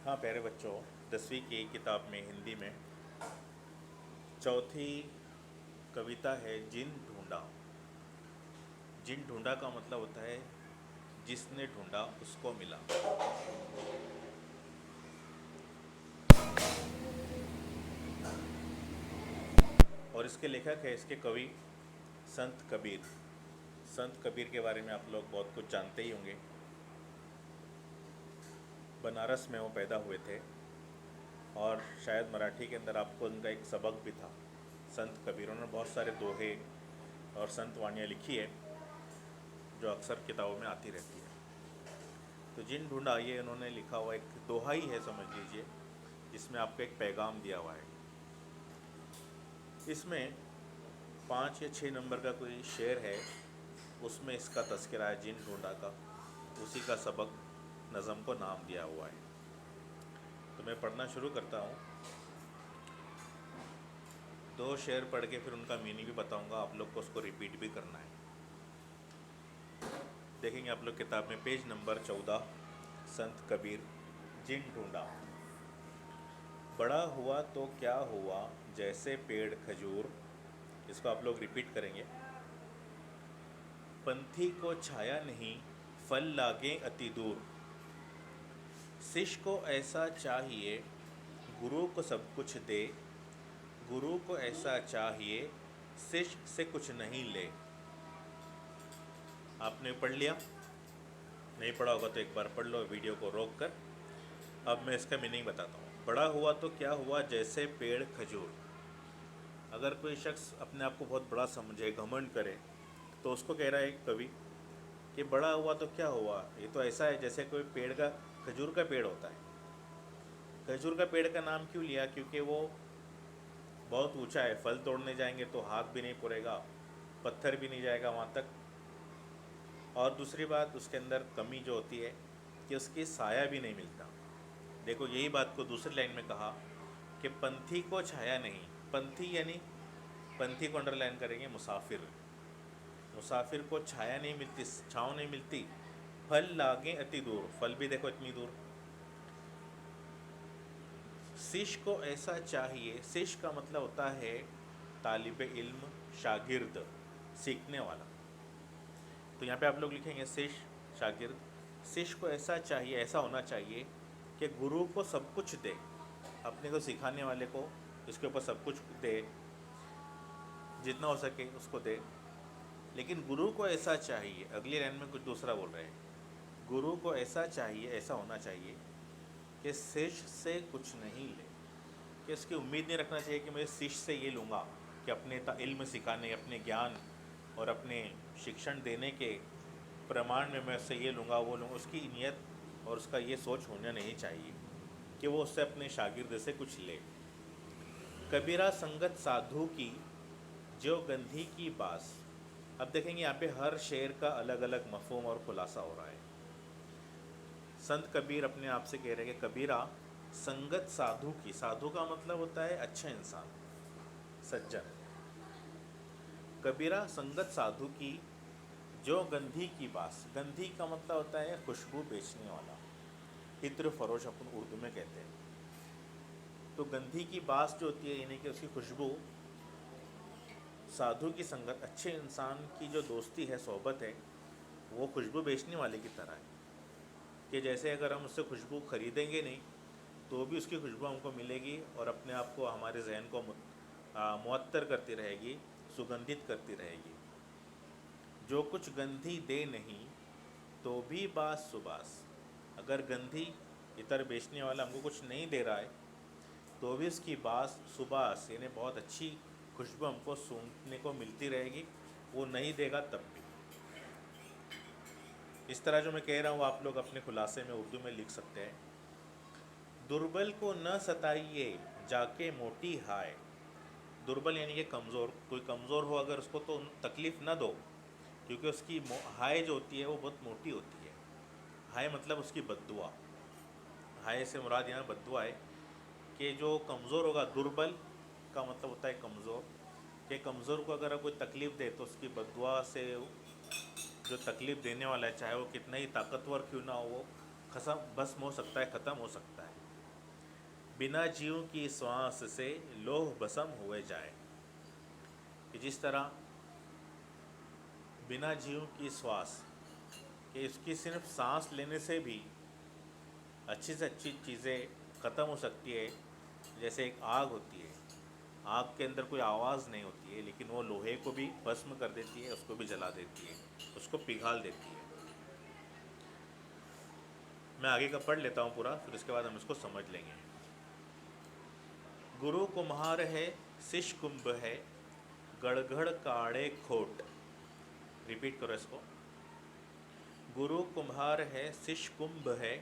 हाँ प्यारे बच्चों, 10वीं की किताब में हिंदी में चौथी कविता है जिन ढूंढा। जिन ढूंढा का मतलब होता है जिसने ढूंढा उसको मिला। और इसके लेखक है, इसके कवि संत कबीर। संत कबीर के बारे में आप लोग बहुत कुछ जानते ही होंगे। बनारस में वो पैदा हुए थे और शायद मराठी के अंदर आपको उनका एक सबक भी था। संत कबीर, उन्होंने बहुत सारे दोहे और संत वाणियाँ लिखी है जो अक्सर किताबों में आती रहती है। तो जिन ढूंढा, ये उन्होंने लिखा हुआ एक दोहा ही है समझ लीजिए, जिसमें आपको एक पैगाम दिया हुआ है। इसमें 5 या 6 नंबर का कोई शेर है, उसमें इसका तस्करा है जिन ढूंढा का। उसी का सबक नज़म को नाम दिया हुआ है। तो मैं पढ़ना शुरू करता हूँ। 2 शेर पढ़ के फिर उनका मीनिंग भी बताऊँगा, आप लोग को उसको रिपीट भी करना है। देखेंगे आप लोग किताब में पेज नंबर 14, संत कबीर, जिन ढूंढा। बड़ा हुआ तो क्या हुआ जैसे पेड़ खजूर। इसको आप लोग रिपीट करेंगे। पंथी को छाया नहीं, फल लागे अति दूर। शिष्य को ऐसा चाहिए, गुरु को सब कुछ दे। गुरु को ऐसा चाहिए, शिष्य से कुछ नहीं ले। आपने पढ़ लिया? नहीं पढ़ा होगा तो एक बार पढ़ लो वीडियो को रोक कर। अब मैं इसका मीनिंग बताता हूँ। बड़ा हुआ तो क्या हुआ जैसे पेड़ खजूर। अगर कोई शख्स अपने आप को बहुत बड़ा समझे, घमंड करे, तो उसको कह रहा है कवि कि बड़ा हुआ तो क्या हुआ, ये तो ऐसा है जैसे कोई पेड़ का, खजूर का पेड़ होता है। खजूर का पेड़ का नाम क्यों लिया? क्योंकि वो बहुत ऊंचा है, फल तोड़ने जाएंगे तो हाथ भी नहीं पुरेगा, पत्थर भी नहीं जाएगा वहाँ तक। और दूसरी बात, उसके अंदर कमी जो होती है कि उसकी साया भी नहीं मिलता। देखो, यही बात को दूसरी लाइन में कहा कि पंथी को छाया नहीं। पंथी यानी, पंथी को अंडरलाइन करेंगे, मुसाफिर। मुसाफिर को छाया नहीं मिलती, छाँव नहीं मिलती। फल लागे अति दूर, फल भी देखो इतनी दूर। शिष्य को ऐसा चाहिए। शिष्य का मतलब होता है तालिब इल्म, शागिर्द, सीखने वाला। तो यहाँ पे आप लोग लिखेंगे शिष्य, शागिर्द। शिष्य को ऐसा चाहिए, ऐसा होना चाहिए कि गुरु को सब कुछ दे, अपने को सिखाने वाले को इसके ऊपर सब कुछ दे, जितना हो सके उसको दे। लेकिन गुरु को ऐसा चाहिए, अगली लाइन में कुछ दूसरा बोल रहे हैं। गुरु को ऐसा चाहिए, ऐसा होना चाहिए कि शिष्य से कुछ नहीं ले। कि इसकी उम्मीद नहीं रखना चाहिए कि मैं शिष्य से ये लूँगा कि अपने इल्म सिखाने, अपने ज्ञान और अपने शिक्षण देने के प्रमाण में मैं उससे ये लूँगा वो लूँगा। उसकी नीयत और उसका ये सोच होना नहीं चाहिए कि वो उससे अपने शागिर्द से कुछ ले। कबीरा संगत साधु की, जो गंधी की बास। अब देखेंगे यहाँ पे हर शेर का अलग अलग मफहूम और खुलासा हो रहा है। संत कबीर अपने आप से कह रहे हैं कि कबीरा संगत साधु की। साधु का मतलब होता है अच्छा इंसान, सज्जन। कबीरा संगत साधु की, जो गंधी की बास। गंधी का मतलब होता है खुशबू बेचने वाला, इत्र फरोश अपन उर्दू में कहते हैं। तो गंधी की बास जो होती है, यानी कि उसकी खुशबू। साधु की संगत, अच्छे इंसान की जो दोस्ती है, सोहबत है, वो खुशबू बेचने वाले की तरह है। कि जैसे अगर हम उससे खुशबू खरीदेंगे नहीं तो भी उसकी खुशबू हमको मिलेगी और अपने आप को, हमारे जहन को मुअत्तर करती रहेगी, सुगंधित करती रहेगी। जो कुछ गंधी दे नहीं तो भी बास सुबास। अगर गंधी, इतर बेचने वाला हमको कुछ नहीं दे रहा है तो भी उसकी बास सुबास, यानी बहुत अच्छी खुशबू हमको सूंघने को मिलती रहेगी। वो नहीं देगा तब भी। इस तरह जो मैं कह रहा हूँ आप लोग अपने खुलासे में उर्दू में लिख सकते हैं। दुर्बल को न सताइए, जाके मोटी हाय। दुर्बल यानी कि कमज़ोर। कोई कमज़ोर हो अगर, उसको तो तकलीफ़ न दो, क्योंकि उसकी हाय जो होती है वो बहुत मोटी होती है। हाय मतलब उसकी बद्दुआ। हाय से मुराद यहाँ बद्दुआ है कि जो कमज़ोर होगा, दुर्बल का मतलब होता है कमज़ोर। कि कमज़ोर को अगर कोई तकलीफ़ दे तो उसकी बद्दुआ से जो तकलीफ़ देने वाला है, चाहे वो कितना ही ताकतवर क्यों ना हो, वो खत्म, भस्म हो सकता है, ख़त्म हो सकता है। बिना जीव की श्वास से लोह भस्म हुए जाए। कि जिस तरह बिना जीव की श्वास कि इसकी सिर्फ सांस लेने से भी अच्छी से अच्छी चीज़ें ख़त्म हो सकती है। जैसे एक आग होती है, आग के अंदर कोई आवाज़ नहीं होती है, लेकिन वो लोहे को भी भस्म कर देती है, उसको भी जला देती है, उसको पिघाल देती है। मैं आगे का पढ़ लेता हूँ पूरा, फिर उसके बाद हम इसको समझ लेंगे। गुरु कुम्हार है, शिष्य कुंभ है, गड़गड़ काढ़े खोट। रिपीट करो इसको। गुरु कुम्हार है, शिष्य कुंभ है,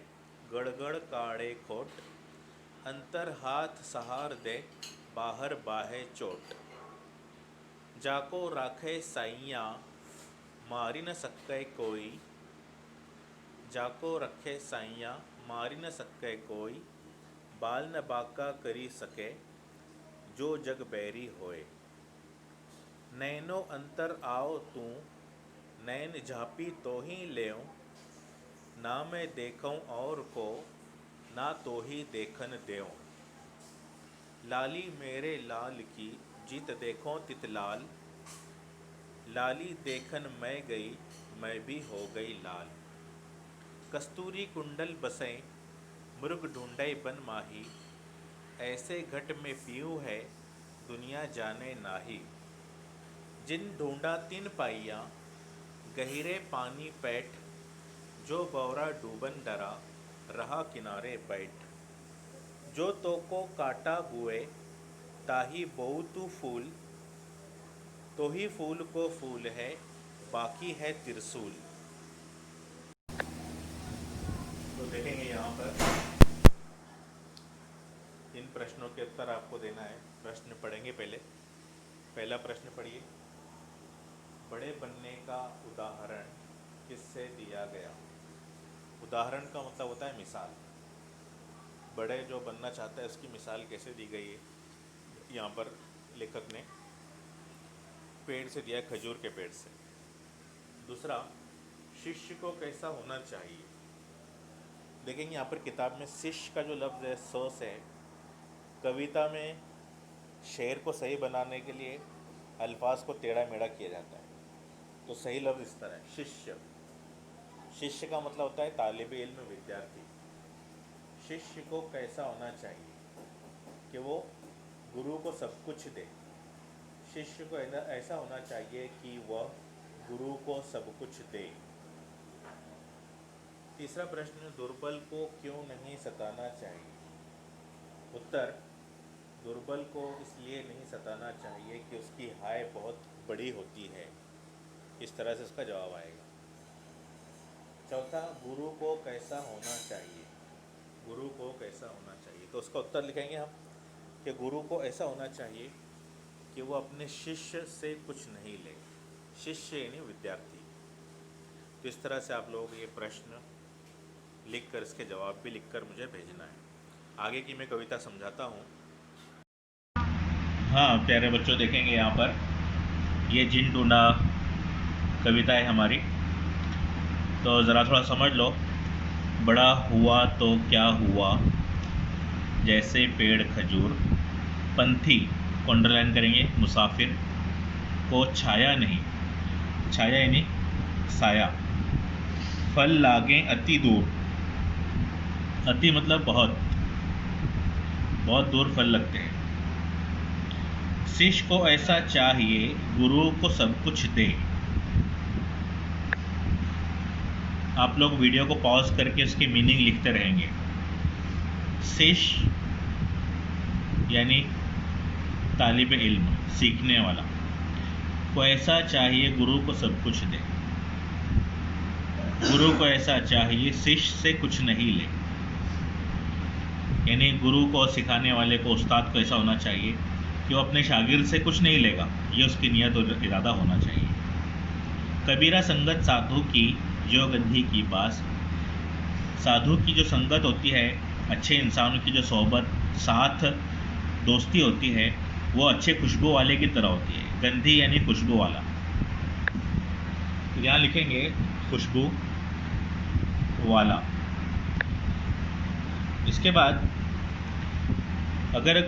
गड़गड़ काढ़े खोट। अंतर हाथ सहार दे, बाहर बाहे चोट। जाको राखे साइया, मारी न सके कोई। जाको रखे साइया, मारी न सके कोई। बाल न बाका करी सके, जो जग बैरी होए। नैनो अंतर आओ तू, नैन झापी तो ही लेऊं। ना मैं देखूं और को, ना तो ही देखन देऊं। लाली मेरे लाल की, जीत देखो तित लाल। लाली देखन मैं गई, मैं भी हो गई लाल। कस्तूरी कुंडल बसे, मृग ढूंढे बन माही। ऐसे घट में पीऊ है, दुनिया जाने नाही। जिन ढूंढा तिन पाइया, गहिरे पानी पैठ। जो बौरा डूबन डरा, रहा किनारे बैठ। जो तो को काटा बुए, ताही बोऊ तू फूल। तो ही फूल को फूल है, बाकी है त्रिशूल। तो देखेंगे यहाँ पर इन प्रश्नों के उत्तर आपको देना है। प्रश्न पढ़ेंगे पहले। पहला प्रश्न पढ़िए। बड़े बनने का उदाहरण किससे दिया गया? उदाहरण का मतलब होता है मिसाल। बड़े जो बनना चाहता है उसकी मिसाल कैसे दी गई है? यहाँ पर लेखक ने पेड़ से दिया है, खजूर के पेड़ से। दूसरा, शिष्य को कैसा होना चाहिए? देखेंगे यहाँ पर किताब में शिष्य का जो लफ्ज़ है सो से, कविता में शेर को सही बनाने के लिए अल्फाज को टेढ़ा मेढ़ा किया जाता है। तो सही लफ्ज़ इस तरह है, शिष्य। शिष्य का मतलब होता है तालिबे इल्म, विद्यार्थी। शिष्य को कैसा होना चाहिए? कि वो गुरु को सब कुछ दे। शिष्य को ऐसा होना चाहिए कि वह गुरु को सब कुछ दे। तीसरा प्रश्न, दुर्बल को क्यों नहीं सताना चाहिए? उत्तर, दुर्बल को इसलिए नहीं सताना चाहिए कि उसकी हाय बहुत बड़ी होती है। इस तरह से उसका जवाब आएगा। चौथा, गुरु को कैसा होना चाहिए? गुरु को कैसा होना चाहिए? तो उसका उत्तर लिखेंगे हम कि गुरु को ऐसा होना चाहिए कि वो अपने शिष्य से कुछ नहीं ले। शिष्य यानी विद्यार्थी। तो इस तरह से आप लोग ये प्रश्न लिखकर इसके जवाब भी लिखकर मुझे भेजना है। आगे की मैं कविता समझाता हूँ। हाँ प्यारे बच्चों, देखेंगे यहाँ पर ये जिन ढूंढा कविता है हमारी। तो ज़रा थोड़ा समझ लो। बड़ा हुआ तो क्या हुआ, जैसे पेड़ खजूर। पंथी को अंडरलाइन करेंगे, मुसाफिर को छाया नहीं, छाया यानी साया। फल लागे अति दूर, अति मतलब बहुत, बहुत दूर फल लगते हैं। शिष्य को ऐसा चाहिए, गुरु को सब कुछ दे। आप लोग वीडियो को पॉज करके उसकी मीनिंग लिखते रहेंगे। शिष्य यानी तालिबे इल्म, सीखने वाला, को ऐसा चाहिए गुरु को सब कुछ दे। गुरु को ऐसा चाहिए शिष्य से कुछ नहीं ले। यानी गुरु को, सिखाने वाले को, उस्ताद को ऐसा होना चाहिए कि वो अपने शागिर्द से कुछ नहीं लेगा। ये उसकी नियत और इरादा होना चाहिए। कबीरा संगत साधु की, जो गंधी की बास। साधु की जो संगत होती है, अच्छे इंसानों की जो सोहबत, साथ, दोस्ती होती है, वो अच्छे खुशबू वाले की तरह होती है। गंधी यानी खुशबू वाला। तो यहाँ लिखेंगे खुशबू वाला। इसके बाद अगर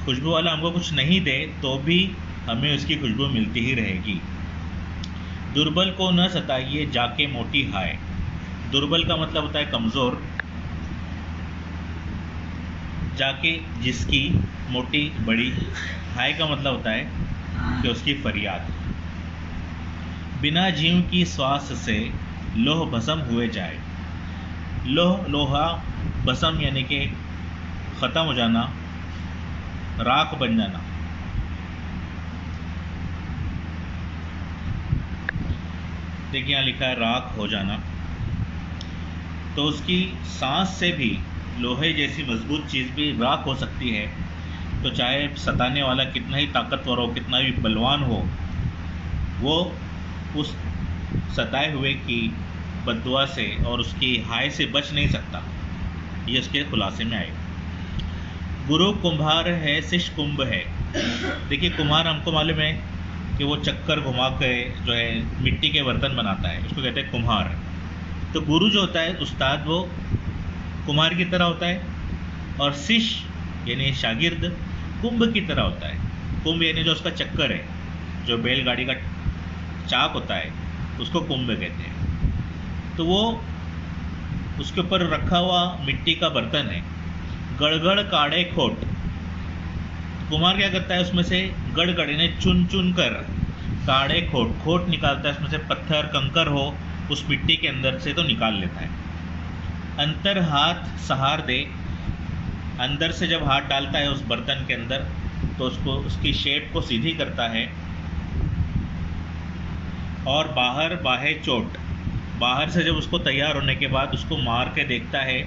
खुशबू वाला हमको कुछ नहीं दे तो भी हमें उसकी खुशबू मिलती ही रहेगी। दुर्बल को न सताइए जाके मोटी हाय। दुर्बल का मतलब होता है कमज़ोर, जाके जिसकी मोटी बड़ी, हाय का मतलब होता है कि उसकी फरियाद। बिना जीव की श्वास से लोह भस्म हुए जाए। लोह, लोहा, भस्म यानी कि ख़त्म हो जाना, राख बन जाना। देखिए यहाँ लिखा है राख हो जाना। तो उसकी सांस से भी लोहे जैसी मजबूत चीज़ भी राख हो सकती है। तो चाहे सताने वाला कितना ही ताकतवर हो, कितना भी बलवान हो, वो उस सताए हुए की बद्दुआ से और उसकी हाय से बच नहीं सकता। ये उसके खुलासे में आएगा। गुरु कुम्हार है, शिष्य कुंभ है। देखिए कुम्हार हमको मालूम है कि वो चक्कर घुमा के जो है मिट्टी के बर्तन बनाता है, उसको कहते हैं कुम्हार। तो गुरु जो होता है उस्ताद, वो कुम्हार की तरह होता है, और शिष्य यानी शागिर्द कुंभ की तरह होता है। कुंभ यानी जो उसका चक्कर है, जो बैलगाड़ी का चाक होता है, उसको कुंभ कहते हैं। तो वो उसके ऊपर रखा हुआ मिट्टी का बर्तन है। गड़गड़ काढ़े खोट। कुम्हार क्या करता है, उसमें से गड़गड़ यानी चुन चुन कर काढ़े खोट, खोट निकालता है, उसमें से पत्थर कंकर हो उस मिट्टी के अंदर से तो निकाल लेता है। अंतर हाथ सहार दे। अंदर से जब हाथ डालता है उस बर्तन के अंदर तो उसको उसकी शेप को सीधी करता है। और बाहर बाहे चोट। बाहर से जब उसको तैयार होने के बाद उसको मार के देखता है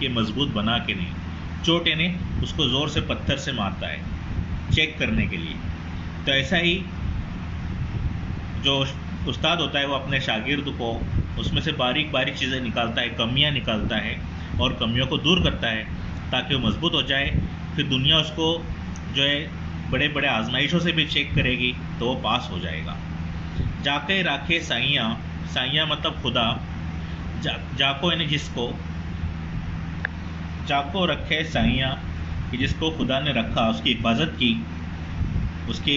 कि मजबूत बना कि नहीं। चोट यानी उसको ज़ोर से पत्थर से मारता है चेक करने के लिए। तो ऐसा ही जो उस्ताद होता है वो अपने शागिर्द को उसमें से बारीक बारीक चीज़ें निकालता है, कमियां निकालता है और कमियों को दूर करता है ताकि वो मजबूत हो जाए। फिर दुनिया उसको जो है बड़े बड़े आजमाइशों से भी चेक करेगी तो वो पास हो जाएगा। जाके राखे साइयाँ। साइयाँ मतलब खुदा। जाको यानी जिसको। जाको रखे साइयाँ कि जिसको खुदा ने रखा, उसकी हिफाजत की, उसकी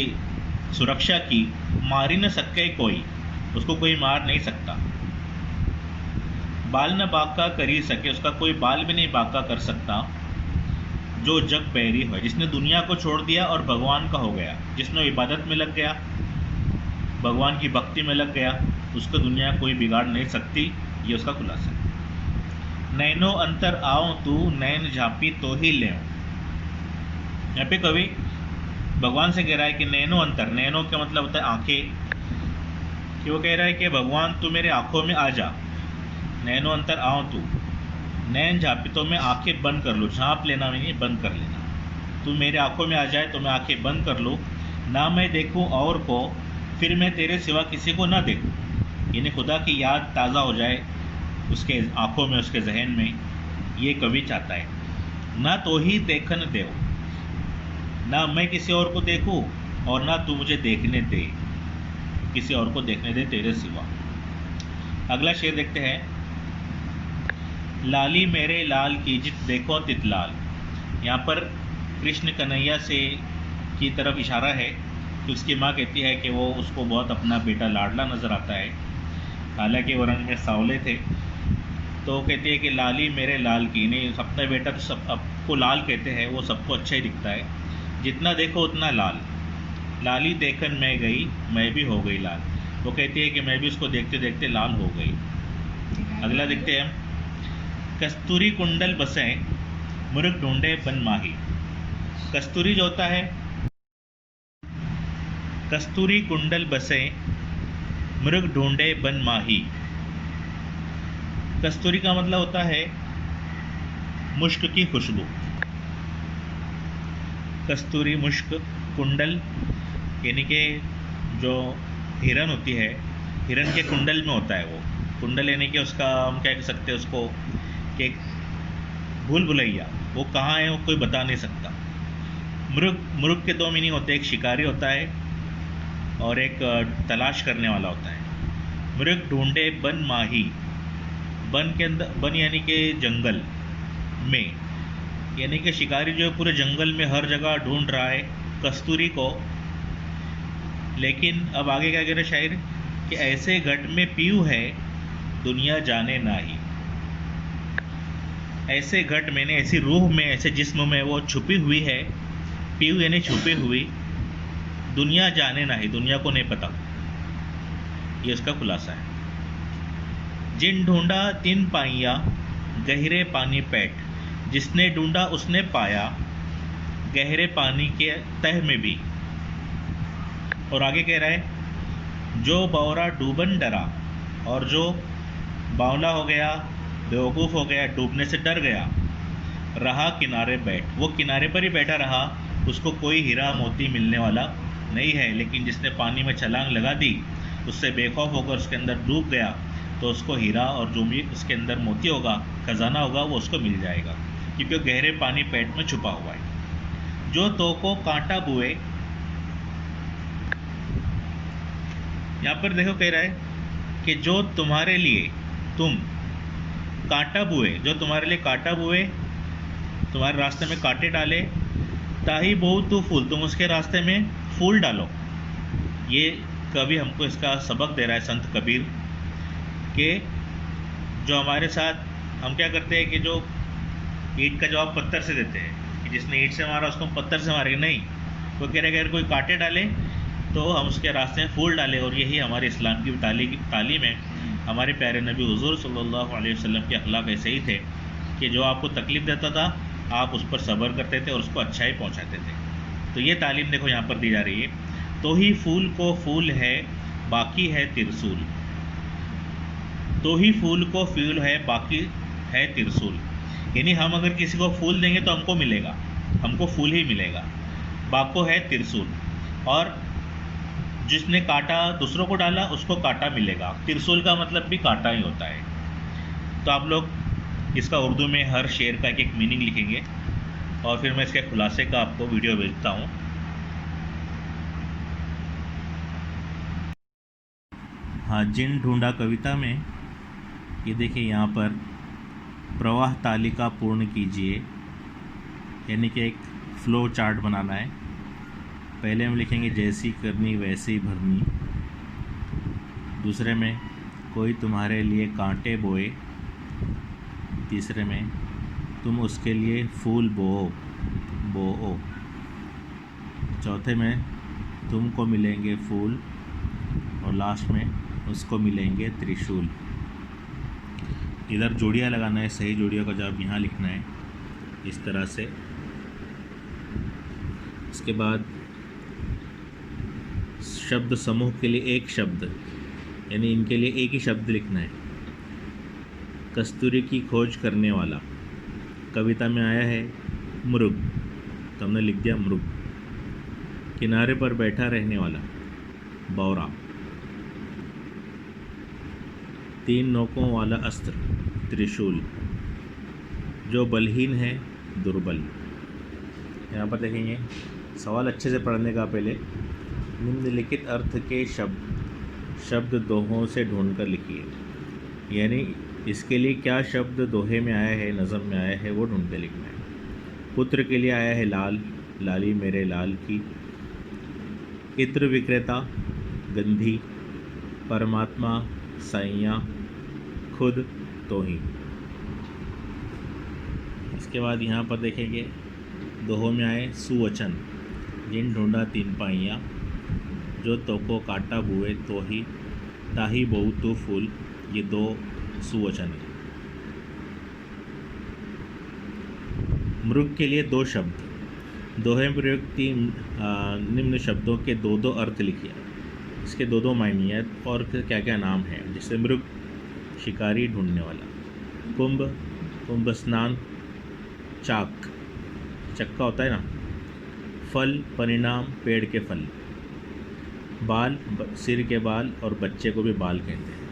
सुरक्षा की। मारी न सके कोई, उसको कोई मार नहीं सकता। बाल न बाका करी सके, उसका कोई बाल भी नहीं बाका कर सकता। जो जग बैरी हो, जिसने दुनिया को छोड़ दिया और भगवान का हो गया, जिसने इबादत में लग गया, भगवान की भक्ति में लग गया, उसको दुनिया कोई बिगाड़ नहीं सकती। ये उसका खुलासा है। नैनो अंतर आओ तू, नैन झांपी तो ही ले। यहाँ पे कवि भगवान से कह रहा है कि नैनो अंतर, नैनो का मतलब होता है आंखें, कि वो कह रहा है कि भगवान तू मेरे आंखों में आ जा। नैनो अंतर आओ तू, नैन झांपी तो मैं आंखें बंद कर लूँ। झांप लेना नहीं, बंद कर लेना। तू मेरे आंखों में आ जाए तो मैं आंखें बंद कर लूँ, ना मैं देखूँ और को, फिर मैं तेरे सिवा किसी को ना देखूँ। यानी खुदा की याद ताज़ा हो जाए उसके आंखों में, उसके जहन में। ये कवि चाहता है। ना तो ही देखन देव, ना मैं किसी और को देखूं और ना तू मुझे देखने दे, किसी और को देखने दे तेरे सिवा। अगला शेर देखते हैं। लाली मेरे लाल की जित देखो तित लाल। यहाँ पर कृष्ण कन्हैया से की तरफ इशारा है कि उसकी माँ कहती है कि वो उसको बहुत अपना बेटा लाडला नज़र आता है, हालांकि वो रंग में सांवले थे। तो कहती है कि लाली मेरे लाल की, नहीं अपना बेटा तो सब आपको लाल कहते हैं, वो सबको अच्छा ही दिखता है, जितना देखो उतना लाल। लाली देखन मैं गई, मैं भी हो गई लाल। वो कहती है कि मैं भी उसको देखते देखते लाल हो गई। अगला देखते हैं। कस्तूरी कुंडल बसे, मुर्ग ढूंढे बन माही। कस्तूरी जो होता है, कस्तूरी कुंडल बसे, मृग ढूंढे बन माही। कस्तूरी का मतलब होता है मुश्क की खुशबू। कस्तूरी, मुश्क, कुंडल यानी कि जो हिरन होती है, हिरन के कुंडल में होता है वो। कुंडल यानी कि उसका हम क्या कह सकते हैं उसको कि भूल भुलैया, वो कहाँ है वो कोई बता नहीं सकता। मृग, मृग के दो मीनिंग होते हैं, एक शिकारी होता है और एक तलाश करने वाला होता है। मृग ढूंढे बन माही, बन के अंदर, बन यानी कि जंगल में, यानी कि शिकारी जो है पूरे जंगल में हर जगह ढूंढ रहा है कस्तूरी को, लेकिन अब आगे क्या कह रहे शायर कि ऐसे घट में पीऊ है दुनिया जाने नाही। ऐसे घट में, ऐसी रूह में, ऐसे जिस्म में वो छुपी हुई है, पीऊ यानी छुपी हुई, दुनिया जाने नाही, दुनिया को नहीं पता। ये उसका खुलासा है। जिन ढूंढा तिन पाइया गहरे पानी पैठ, जिसने ढूंढा उसने पाया गहरे पानी के तह में भी। और आगे कह रहा है जो बौरा डूबन डरा, और जो बावला हो गया, बेवकूफ़ हो गया, डूबने से डर गया, रहा किनारे बैठ, वो किनारे पर ही बैठा रहा, उसको कोई हीरा मोती मिलने वाला नहीं है। लेकिन जिसने पानी में छलांग लगा दी, उससे बेखौफ होकर उसके अंदर डूब गया, तो उसको हीरा और जो भी उसके अंदर मोती होगा, खजाना होगा, वो उसको मिल जाएगा, क्योंकि गहरे पानी पेट में छुपा हुआ है। जो तो को कांटा बुए, यहाँ पर देखो कह रहा है कि जो तुम्हारे लिए तुम कांटा बुए, जो तुम्हारे लिए कांटा बुए, तुम्हारे रास्ते में कांटे डाले, ताही बहु तू फूल, तुम उसके रास्ते में फूल डालो। ये कवि हमको इसका सबक दे रहा है, संत कबीर, कि जो हमारे साथ हम क्या करते हैं कि जो ईंट का जवाब पत्थर से देते हैं, कि जिसने ईंट से मारा उसको हम पत्थर से मारेंगे, नहीं। वो कह रहे अगर कोई कांटे डाले तो हम उसके रास्ते में फूल डालें। और यही हमारे इस्लाम की तालीम है। हमारे प्यारे नबी हुज़ूर सल्लल्लाहु अलैहि वसल्लम के अखलाक ऐसे ही थे कि जो आपको तकलीफ़ देता था आप उस पर सब्र करते थे और उसको अच्छाई पहुंचाते थे। तो ये तालीम देखो यहाँ पर दी जा रही है। तो ही फूल को फूल है बाकी है तिरसूल, तो ही फूल को फूल है बाकी है तिरसूल, यानी हम अगर किसी को फूल देंगे तो हमको मिलेगा, हमको फूल ही मिलेगा, बाको है तिरसूल। और जिसने कांटा दूसरों को डाला उसको कांटा मिलेगा। तिरसूल का मतलब भी कांटा ही होता है। तो आप लोग इसका उर्दू में हर शेर का एक मीनिंग लिखेंगे और फिर मैं इसके खुलासे का आपको वीडियो भेजता हूँ। हाँ, जिन ढूंढा कविता में ये देखिए यहाँ पर प्रवाह तालिका पूर्ण कीजिए, यानी कि एक फ्लो चार्ट बनाना है। पहले हम लिखेंगे जैसी करनी वैसी भरनी, दूसरे में कोई तुम्हारे लिए कांटे बोए, तीसरे में तुम उसके लिए फूल बोओ, चौथे में तुमको मिलेंगे फूल, और लास्ट में उसको मिलेंगे त्रिशूल। इधर जोड़ियाँ लगाना है, सही जोड़ियों का जवाब यहाँ लिखना है इस तरह से। इसके बाद शब्द समूह के लिए एक शब्द, यानी इनके लिए एक ही शब्द लिखना है। कस्तूरी की खोज करने वाला, कविता में आया है मृग, तो हमने लिख दिया मृग। किनारे पर बैठा रहने वाला, बौरा। तीन नोकों वाला अस्त्र, त्रिशूल। जो बलहीन है, दुर्बल। यहाँ पर देखेंगे, सवाल अच्छे से पढ़ने का पहले निम्नलिखित अर्थ के शब्द दोहों से ढूंढकर लिखिए, यानी इसके लिए क्या शब्द दोहे में आया है, नज़म में आया है, वो ढूंढ के लिखना है। पुत्र के लिए आया है लाल, लाली मेरे लाल की। इत्र विक्रेता, गंधी। परमात्मा, साइयाँ। खुद, तोही। इसके बाद यहाँ पर देखेंगे दोहों में आए सुवचन, जिन ढूंढा तीन पाइयाँ, जो तो को काटा बुए तो ही, ताही बहु तो फूल। ये दो सुवचन है। मृग के लिए दो शब्द, दोहे में प्रयुक्त निम्न शब्दों के दो दो अर्थ लिखिए। इसके दो दो मायने हैं और क्या क्या नाम है, जैसे मृग शिकारी ढूंढने वाला, कुंभ कुंभ स्नान, चाक चक्का होता है ना, फल परिणाम पेड़ के फल, बाल सिर के बाल और बच्चे को भी बाल कहते हैं।